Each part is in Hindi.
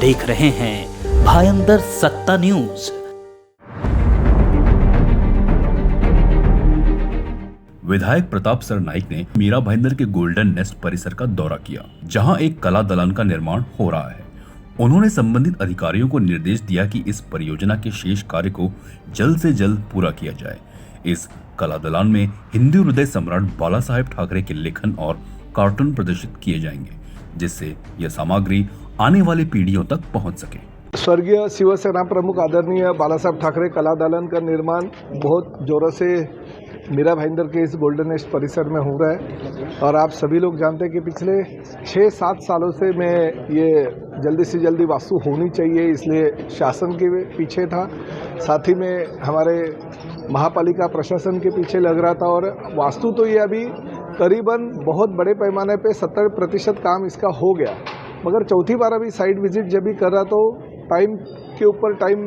देख रहे हैं भायंदर सत्ता न्यूज। विधायक प्रताप सरनाइक ने मीरा भाईंदर के गोल्डन नेस्ट परिसर का दौरा किया, जहां एक कला दलान का निर्माण हो रहा है। उन्होंने संबंधित अधिकारियों को निर्देश दिया कि इस परियोजना के शेष कार्य को जल्द से जल्द पूरा किया जाए। इस कला दलान में हिंदू हृदय सम्राट बाला साहेब ठाकरे के लेखन और कार्टून प्रदर्शित किए जाएंगे, जिससे यह सामग्री आने वाली पीढ़ियों तक पहुंच सके। स्वर्गीय शिवसेना प्रमुख आदरणीय बाला साहब ठाकरे कला दालन का निर्माण बहुत जोरों से मीरा भाईंदर के इस गोल्डन नेस्ट परिसर में हो रहा है। और आप सभी लोग जानते हैं कि पिछले 6-7 सालों से मैं ये जल्दी से जल्दी वास्तु होनी चाहिए, इसलिए शासन के पीछे था, साथ ही में हमारे महापालिका प्रशासन के पीछे लग रहा था। और वास्तु तो ये अभी करीबन बहुत बड़े पैमाने पे 70% काम इसका हो गया, मगर चौथी बार अभी साइट विजिट जब भी कर रहा तो टाइम के ऊपर टाइम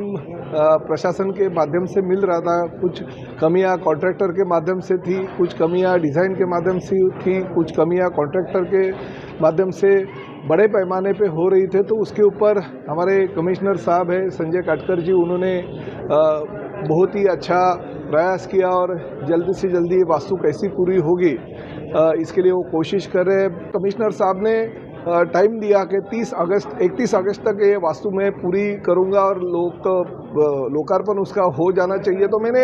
प्रशासन के माध्यम से मिल रहा था। कुछ कमियां कॉन्ट्रैक्टर के माध्यम से थी, कुछ कमियां डिज़ाइन के माध्यम से थी, कुछ कमियां कॉन्ट्रैक्टर के माध्यम से बड़े पैमाने पे हो रही थे। तो उसके ऊपर हमारे कमिश्नर साहब है संजय काटकर जी, उन्होंने बहुत ही अच्छा प्रयास किया और जल्दी से जल्दी वास्तु कैसी पूरी होगी इसके लिए वो कोशिश कर रहे हैं। कमिश्नर साहब ने टाइम दिया कि 31 अगस्त तक ये वास्तु मैं पूरी करूंगा और लोकार्पण उसका हो जाना चाहिए। तो मैंने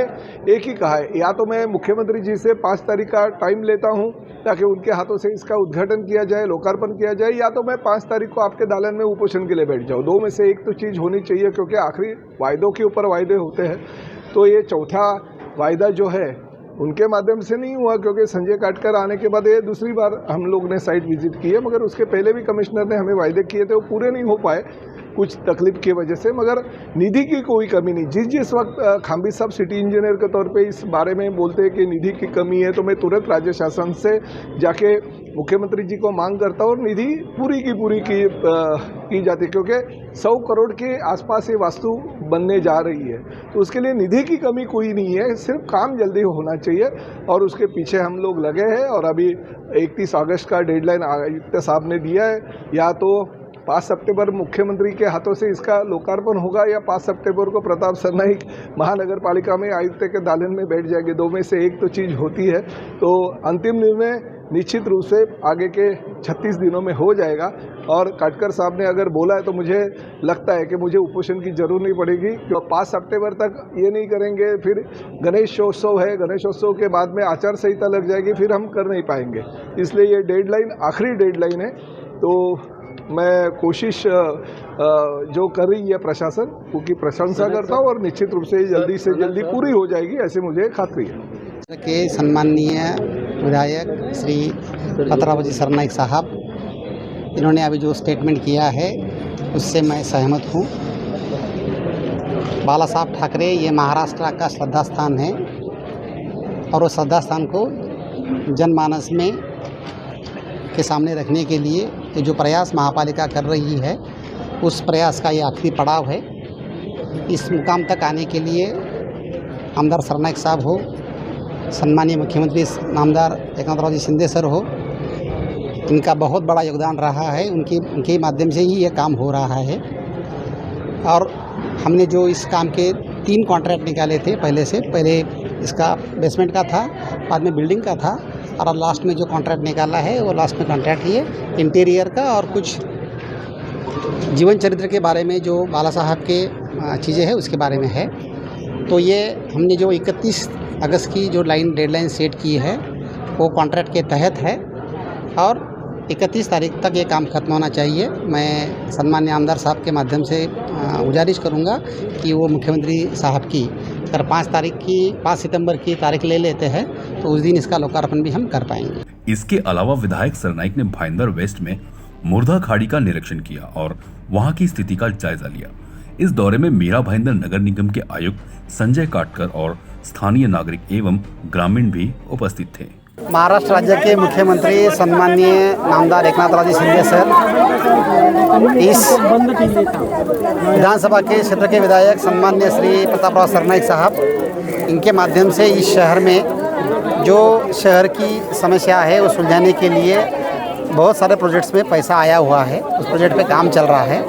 एक ही कहा है, या तो मैं मुख्यमंत्री जी से 5 तारीख का टाइम लेता हूं ताकि उनके हाथों से इसका उद्घाटन किया जाए, लोकार्पण किया जाए, या तो मैं 5 तारीख को आपके दालन में उपोषण के लिए बैठ जाऊँ। 2 में से एक तो चीज़ होनी चाहिए, क्योंकि आखिरी वायदों के ऊपर वायदे होते हैं। तो ये चौथा वायदा जो है उनके माध्यम से नहीं हुआ, क्योंकि संजय काटकर आने के बाद ये दूसरी बार हम लोग ने साइट विजिट की है, मगर उसके पहले भी कमिश्नर ने हमें वायदे किए थे, वो पूरे नहीं हो पाए कुछ तकलीफ की वजह से। मगर निधि की कोई कमी नहीं। जिस वक्त खांबी साहब सिटी इंजीनियर के तौर पे इस बारे में बोलते हैं कि निधि की कमी है, तो मैं तुरंत राज्य शासन से जाके मुख्यमंत्री जी को मांग करता हूँ और निधि पूरी की जाती, क्योंकि 100 करोड़ के आसपास ये वास्तु बनने जा रही है। तो उसके लिए निधि की कमी कोई नहीं है, सिर्फ काम जल्दी होना चाहिए और उसके पीछे हम लोग लगे हैं। और अभी 31 अगस्त का डेडलाइन आयुक्त साहब ने दिया है, या तो 5 सितंबर मुख्यमंत्री के हाथों से इसका लोकार्पण होगा, या 5 सितंबर को प्रताप सरनाइक महानगर पालिका में आयुक्त के दालन में बैठ जाएंगे। 2 में से एक तो चीज़ होती है। तो अंतिम निर्णय निश्चित रूप से आगे के 36 दिनों में हो जाएगा। और काटकर साहब ने अगर बोला है तो मुझे लगता है कि मुझे उपोषण की जरूरत नहीं पड़ेगी। तो 5 सितंबर तक ये नहीं करेंगे, फिर गणेशोत्सव है, गणेशोत्सव के बाद में आचार संहिता लग जाएगी, फिर हम कर नहीं पाएंगे। इसलिए ये डेडलाइन आखिरी डेडलाइन है। तो मैं कोशिश जो कर रही है प्रशासन, उनकी प्रशंसा करता हूँ और निश्चित रूप से जल्दी पूरी हो जाएगी, ऐसे मुझे खातरी है। के सम्माननीय विधायक श्री प्रताप सरनाइक साहब, इन्होंने अभी जो स्टेटमेंट किया है उससे मैं सहमत हूँ। बाला साहब ठाकरे ये महाराष्ट्र का श्रद्धा स्थान है और उस श्रद्धा स्थान को जनमानस में के सामने रखने के लिए ये जो प्रयास महापालिका कर रही है, उस प्रयास का ये आखिरी पड़ाव है। इस मुकाम तक आने के लिए आमदार सरनाइक साहब हो, सम्मानीय मुख्यमंत्री नामदार एकनाथराव जी शिंदे सर हो, इनका बहुत बड़ा योगदान रहा है। उनके माध्यम से ही ये काम हो रहा है। और हमने जो इस काम के 3 कॉन्ट्रैक्ट निकाले थे पहले इसका बेसमेंट का था, बाद में बिल्डिंग का था, और लास्ट में जो कॉन्ट्रैक्ट निकाला है वो लास्ट में कॉन्ट्रैक्ट ही है इंटीरियर का और कुछ जीवन चरित्र के बारे में जो बाला साहब के चीज़ें हैं उसके बारे में है। तो ये हमने जो 31 अगस्त की जो डेडलाइन सेट की है वो कॉन्ट्रैक्ट के तहत है और 31 तारीख तक ये काम खत्म होना चाहिए। मैं सम्मान्य आमदार साहब के माध्यम से गुजारिश करूंगा कि वो मुख्यमंत्री साहब की अगर 5 सितंबर की तारीख ले लेते हैं तो उस दिन इसका लोकार्पण भी हम कर पाएंगे। इसके अलावा विधायक सरनाइक ने भाईंदर वेस्ट में मुर्दा खाड़ी का निरीक्षण किया और वहां की स्थिति का जायजा लिया। इस दौरे में मीरा भाईंदर नगर निगम के आयुक्त संजय काटकर और स्थानीय नागरिक एवं ग्रामीण भी उपस्थित थे। महाराष्ट्र राज्य के मुख्यमंत्री सम्माननीय नामदार एकनाथराव जी शिंदे सर, इस विधानसभा के क्षेत्र के विधायक सम्माननीय श्री प्रतापराव सरनाइक साहब, इनके माध्यम से इस शहर में जो शहर की समस्या है वो सुलझाने के लिए बहुत सारे प्रोजेक्ट्स में पैसा आया हुआ है। उस प्रोजेक्ट पे काम चल रहा है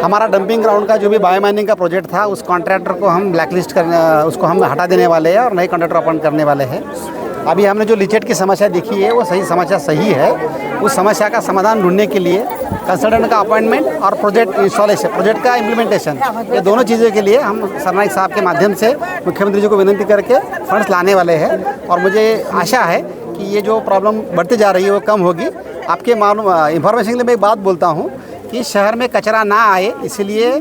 हमारा डंपिंग ग्राउंड का जो भी बायो माइनिंग का प्रोजेक्ट था उस कॉन्ट्रैक्टर को हम ब्लैकलिस्ट करने उसको हम हटा देने वाले हैं और नए कॉन्ट्रैक्टर अपॉइंट करने वाले हैं। अभी हमने जो लीचेट की समस्या देखी है वो समस्या सही है। उस समस्या का समाधान ढूंढने के लिए कंसल्टेंट का अपॉइंटमेंट और प्रोजेक्ट इंस्टॉलेशन, प्रोजेक्ट का इम्प्लीमेंटेशन, ये दोनों चीज़ों के लिए हम सरनाइक साहब के माध्यम से मुख्यमंत्री जी को विनती करके फंड्स लाने वाले हैं। और मुझे आशा है कि ये जो प्रॉब्लम बढ़ती जा रही है वो कम होगी। आपके मालूम इंफॉर्मेशन के लिए मैं एक बात बोलता हूँ कि शहर में कचरा ना आए, इसलिए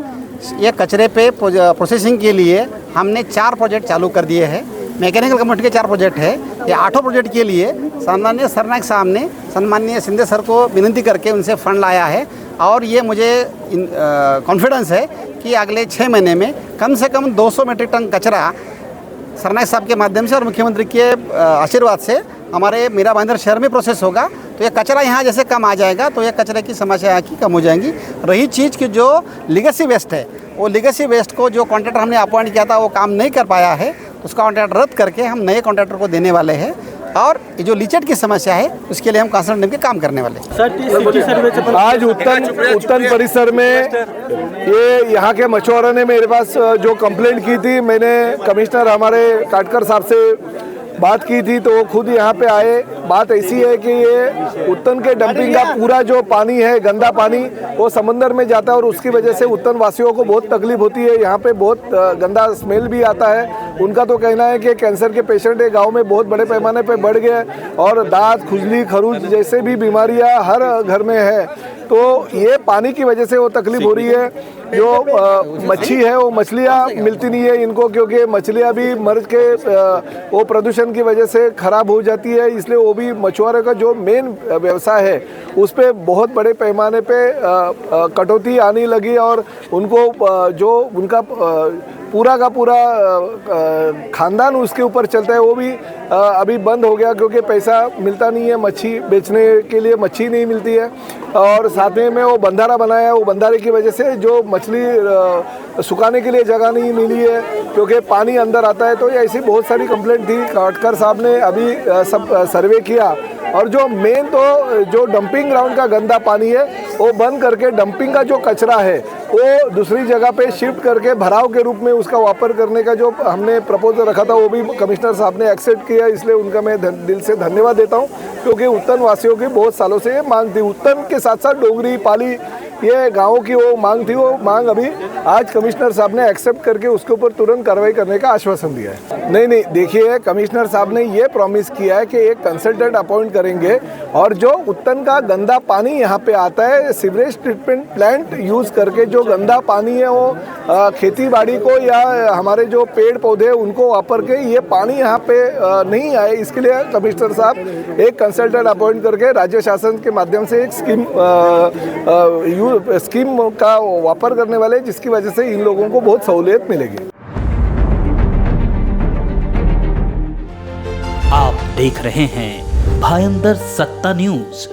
ये कचरे पे प्रोसेसिंग के लिए हमने 4 प्रोजेक्ट चालू कर दिए हैं। मैकेनिकल कम्युनिटी के 4 प्रोजेक्ट है। ये 8 प्रोजेक्ट के लिए सम्माननीय सरनाइक साहब ने सम्माननीय शिंदे सर को विनती करके उनसे फंड लाया है। और ये मुझे कॉन्फिडेंस है कि अगले 6 महीने में कम से कम 200 मीट्रिक टन कचरा सरनाइक साहब के माध्यम से और मुख्यमंत्री के आशीर्वाद से हमारे मीरा भाईंदर शहर में प्रोसेस होगा। तो ये कचरा यहाँ जैसे कम आ जाएगा तो ये कचरे की समस्या यहाँ की कम हो जाएंगी। रही चीज़ कि जो लीगेसी वेस्ट है, वो लीगेसी वेस्ट को जो कॉन्ट्रैक्टर हमने अपॉइंट किया था वो काम नहीं कर पाया है, तो उसका कॉन्ट्रैक्ट रद्द करके हम नए कॉन्ट्रैक्टर को देने वाले हैं। और ये जो लीचेट की समस्या है उसके लिए हम कंसल्टेंट के काम करने वाले हैं। आज उत्तन परिसर में ये यहाँ के मछुआरों ने मेरे पास जो कंप्लेंट की थी, मैंने कमिश्नर हमारे काटकर साहब से बात की थी तो वो खुद यहाँ पे आए। बात ऐसी है कि ये उत्तन के डंपिंग का पूरा जो पानी है, गंदा पानी, वो समंदर में जाता है और उसकी वजह से उत्तन वासियों को बहुत तकलीफ होती है। यहाँ पे बहुत गंदा स्मेल भी आता है। उनका तो कहना है कि कैंसर के पेशेंट गांव में बहुत बड़े पैमाने पे बढ़ गए और दांत, खुजली, खरूज जैसे भी बीमारियाँ हर घर में है। तो ये पानी की वजह से वो तकलीफ हो रही है। जो मच्छी है वो मछलियाँ मिलती नहीं है इनको, क्योंकि मछलियाँ भी मर के वो प्रदूषण की वजह से खराब हो जाती है। इसलिए वो भी मछुआरों का जो मेन व्यवसाय है उस पर बहुत बड़े पैमाने पे कटौती आने लगी और उनको जो उनका पूरा का पूरा खानदान उसके ऊपर चलता है वो भी अभी बंद हो गया, क्योंकि पैसा मिलता नहीं है। मच्छी बेचने के लिए मच्छी नहीं मिलती है और साथ में वो बंधारा बनाया, वो बंधारे की वजह से जो मछली सुखाने के लिए जगह नहीं मिली है, क्योंकि पानी अंदर आता है। तो ये ऐसी बहुत सारी कंप्लेंट थी। काटकर साहब ने अभी सब सर्वे किया और जो मेन तो जो डंपिंग ग्राउंड का गंदा पानी है वो बंद करके डंपिंग का जो कचरा है वो दूसरी जगह पे शिफ्ट करके भराव के रूप में उसका वापर करने का जो हमने प्रपोजल रखा था वो भी कमिश्नर साहब ने एक्सेप्ट किया। इसलिए उनका मैं दिल से धन्यवाद देता हूँ, क्योंकि उत्तन वासियों की बहुत सालों से ये मांग थी। उत्तन के साथ साथ डोगरी, पाली, ये गाँव की वो मांग थी। वो मांग अभी आज कमिश्नर साहब ने एक्सेप्ट करके उसके ऊपर तुरंत कार्रवाई करने का आश्वासन दिया है। नहीं, देखिए, कमिश्नर साहब ने ये प्रॉमिस किया है कि एक कंसल्टेंट अपॉइंट करेंगे और जो उत्तन का गंदा पानी यहाँ पे आता है, सीवरेज ट्रीटमेंट प्लांट यूज़ करके जो गंदा पानी है वो खेती बाड़ी को या हमारे जो पेड़ पौधे उनको वापर के ये पानी यहाँ पे नहीं आए, इसके लिए कमिश्नर साहब एक कंसल्टेंट अपॉइंट करके राज्य शासन के माध्यम से एक स्कीम का वापर करने वाले, जिसकी वजह से इन लोगों को बहुत सहूलियत मिलेगी। आप देख रहे हैं भायंदर सत्ता न्यूज।